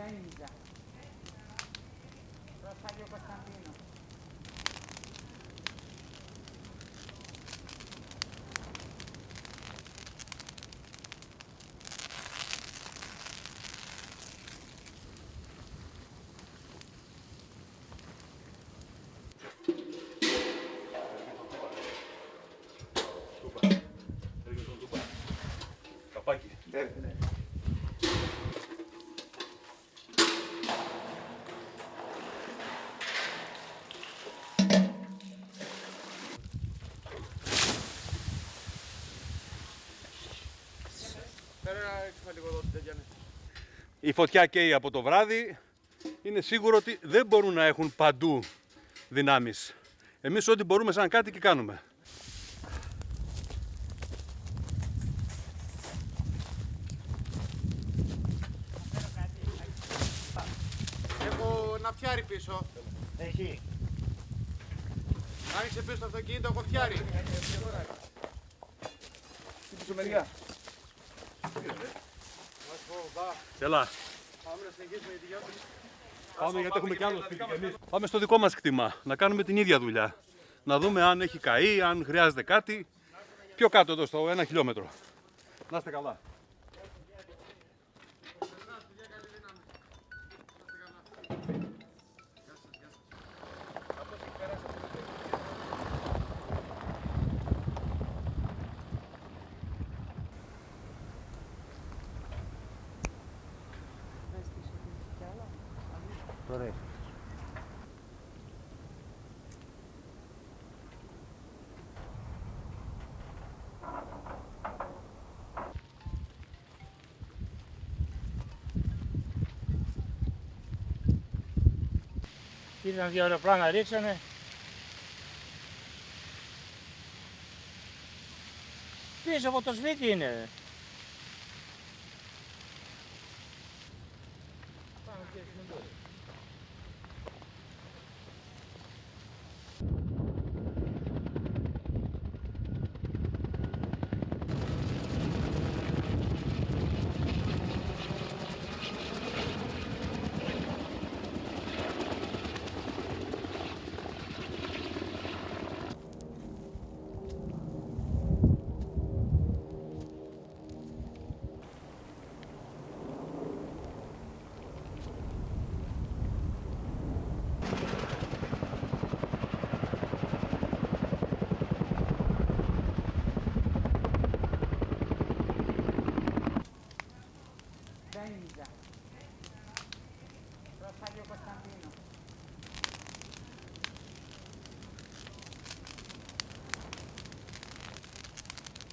Μπένιζα. Ροσάγιο Κωνσταντίνο. Καπάκι. Ναι. Η φωτιά καίει από το βράδυ. Είναι σίγουρο ότι δεν μπορούν να έχουν παντού δυνάμεις. Εμείς ό,τι μπορούμε σαν κάτι και κάνουμε. Έχω ένα φτιάρι πίσω. Έχει. Άνοιξε πίσω το αυτοκίνητο, έχω φτιάρι. Στην πίσω μεριά. Έλα. Πάμε να συνεχίσουμε τη διάθεση. Πάμε γιατί έχουμε κι άλλο σπίτι κι εμείς. Πάμε στο δικό μας κτήμα, να κάνουμε την ίδια δουλειά. Να δούμε αν έχει καεί, αν χρειάζεται κάτι. Πιο κάτω εδώ στο 1 χιλιόμετρο. Να είστε καλά. Ωραία. Ήρθαν δύο αεροπλάνα, ρίξανε. Πίσω από το σπίτι είναι. Μπένιζα. Ροσάγιο Κωνσταντίνο.